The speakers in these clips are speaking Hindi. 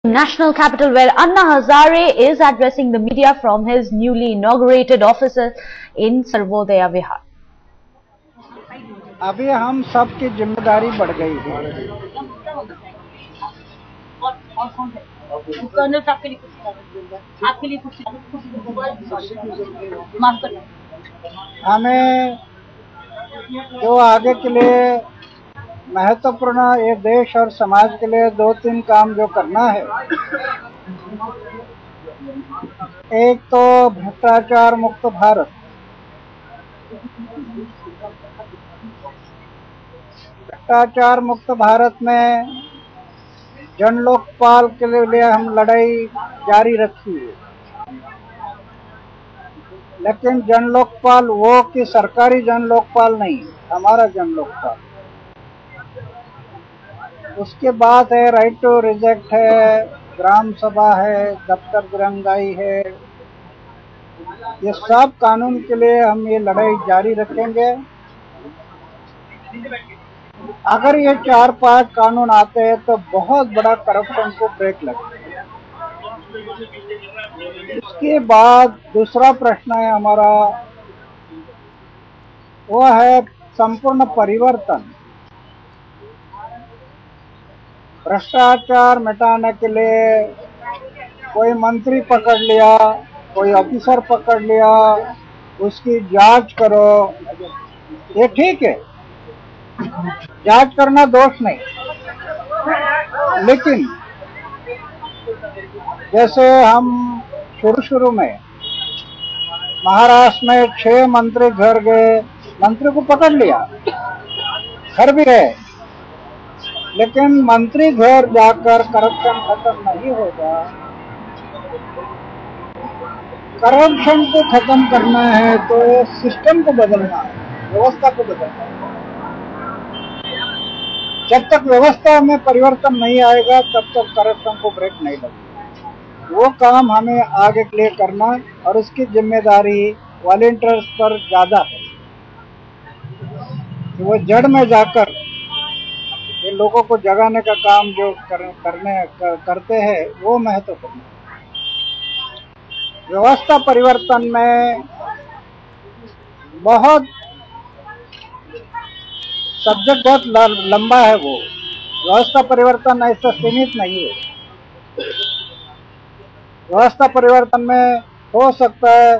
National capital, where Anna Hazare is addressing the media from his newly inaugurated offices in Sarvodaya Vihar. अभी हम सब की जिम्मेदारी बढ़ गई है। हमें जो आगे के लिए महत्वपूर्ण ये देश और समाज के लिए 2-3 काम जो करना है, एक तो भ्रष्टाचार मुक्त भारत। भ्रष्टाचार मुक्त भारत में जन लोकपाल के लिए हम लड़ाई जारी रखी है, लेकिन जन लोकपाल वो कि सरकारी जन लोकपाल नहीं, हमारा जन लोकपाल। उसके बाद है राइट टू रिजेक्ट है, ग्राम सभा है, दफ्तर दिरंगाई है। ये सब कानून के लिए हम ये लड़ाई जारी रखेंगे। अगर ये 4-5 कानून आते हैं तो बहुत बड़ा करप्शन को ब्रेक लगेगा। उसके बाद दूसरा प्रश्न है हमारा, वो है संपूर्ण परिवर्तन। भ्रष्टाचार मिटाने के लिए कोई मंत्री पकड़ लिया, कोई ऑफिसर पकड़ लिया, उसकी जांच करो, ये ठीक है, जांच करना दोष नहीं। लेकिन जैसे हम शुरू में महाराष्ट्र में 6 मंत्री घर गए, मंत्री को पकड़ लिया, घर भी गए, लेकिन मंत्री घर जाकर करप्शन खत्म नहीं होगा। करप्शन को खत्म करना है तो सिस्टम को बदलना है, व्यवस्था को बदलना है। जब तक व्यवस्था में परिवर्तन नहीं आएगा तब तक करप्शन को ब्रेक नहीं लगेगा। वो काम हमें आगे के लिए करना, और उसकी जिम्मेदारी वॉलंटियर्स पर ज्यादा है। वो जड़ में जाकर ये लोगों को जगाने का काम जो करते हैं वो महत्वपूर्ण है। व्यवस्था परिवर्तन में बहुत सब्जेक्ट बहुत लंबा है। वो व्यवस्था परिवर्तन ऐसा सीमित नहीं है। व्यवस्था परिवर्तन में हो सकता है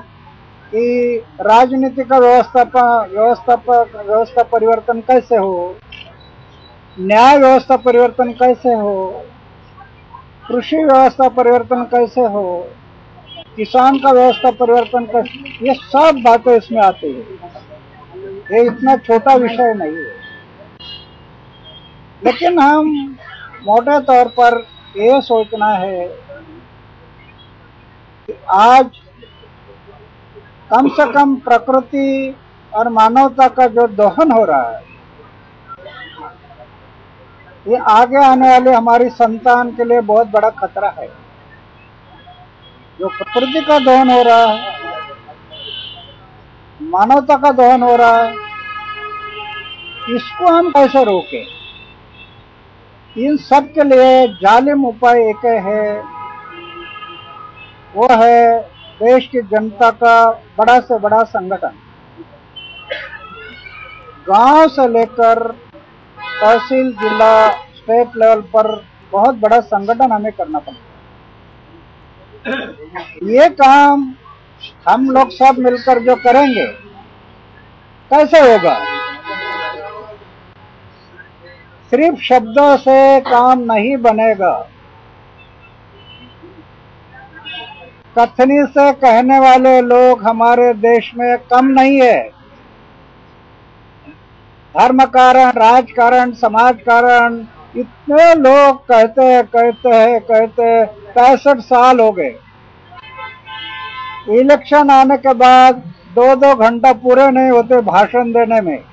कि राजनीति का व्यवस्था परिवर्तन कैसे हो, न्याय व्यवस्था परिवर्तन कैसे हो, कृषि व्यवस्था परिवर्तन कैसे हो, किसान का व्यवस्था परिवर्तन कैसे, ये सब बातें इसमें आती है। ये इतना छोटा विषय नहीं है। लेकिन हम मोटे तौर पर ये सोचना है कि आज कम से कम प्रकृति और मानवता का जो दोहन हो रहा है, ये आगे आने वाले हमारी संतान के लिए बहुत बड़ा खतरा है। जो प्रकृति का दोहन हो रहा है, मानवता का दोहन हो रहा है, इसको हम कैसे रोकें? इन सब के लिए जालिम उपाय एक है, वो है देश की जनता का बड़ा से बड़ा संगठन। गांव से लेकर तहसील, जिला, स्टेट लेवल पर बहुत बड़ा संगठन हमें करना पड़ेगा। ये काम हम लोग सब मिलकर जो करेंगे, कैसे होगा? सिर्फ शब्दों से काम नहीं बनेगा। कथनी से कहने वाले लोग हमारे देश में कम नहीं है। धर्म कारण, राजकारण, समाज कारण इतने लोग कहते 65 साल हो गए। इलेक्शन आने के बाद 2-2 घंटा पूरे नहीं होते भाषण देने में,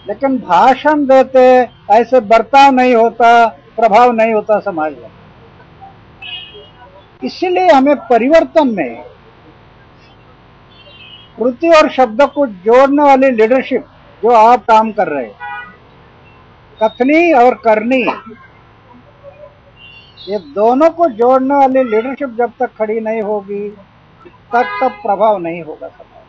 लेकिन भाषण देते ऐसे बर्ताव नहीं होता, प्रभाव नहीं होता समाज में। इसीलिए हमें परिवर्तन में कृति और शब्द को जोड़ने वाली लीडरशिप जो आप काम कर रहे हैं, कथनी और करनी, ये दोनों को जोड़ने वाली लीडरशिप जब तक खड़ी नहीं होगी तब प्रभाव नहीं होगा समाज।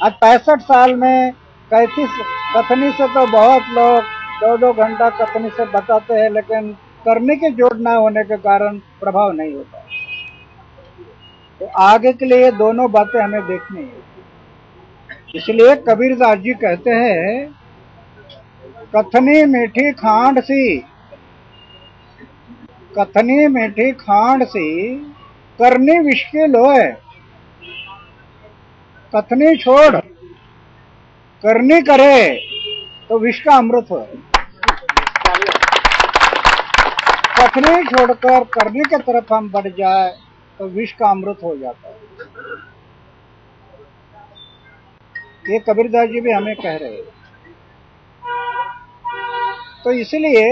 आज 65 साल में कथनी से तो बहुत लोग 2-2 घंटा कथनी से बताते हैं, लेकिन करने के जोड़ न होने के कारण प्रभाव नहीं होता। तो आगे के लिए दोनों बातें हमें देखनी है। इसलिए कबीरदास जी कहते हैं, कथनी मीठी खांड सी, कथनी मीठी खांड सी, करनी विष की लोए। कथनी छोड़ करनी करे तो विष का अमृत हो। कथनी छोड़कर करने की तरफ हम बढ़ जाए तो विष का अमृत हो जाता है। ये कबीरदास जी भी हमें कह रहे हैं। तो इसलिए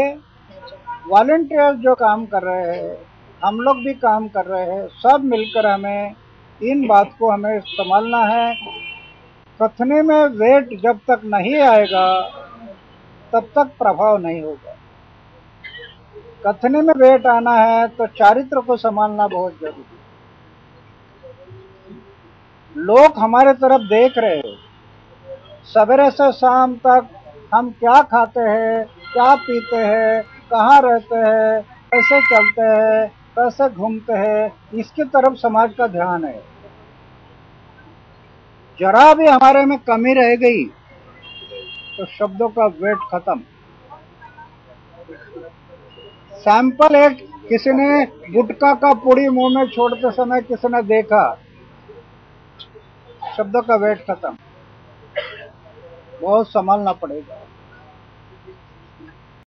वॉलंटियर्स जो काम कर रहे हैं, हम लोग भी काम कर रहे हैं, सब मिलकर हमें इन बात को हमें संभालना है। कथनी में वेट जब तक नहीं आएगा तब तक प्रभाव नहीं होगा। कथनी में वेट आना है तो चारित्र को संभालना बहुत जरूरी है। लोग हमारे तरफ देख रहे हैं, सवेरे से शाम तक हम क्या खाते हैं, क्या पीते हैं, कहाँ रहते हैं, कैसे चलते हैं, कैसे घूमते हैं, इसकी तरफ समाज का ध्यान है। जरा भी हमारे में कमी रह गई तो शब्दों का वेट खत्म। सैंपल एक किसी ने गुटखा का पुड़ी मुंह में छोड़ते समय किसी ने देखा, शब्दों का वेट खत्म। बहुत संभालना पड़ेगा।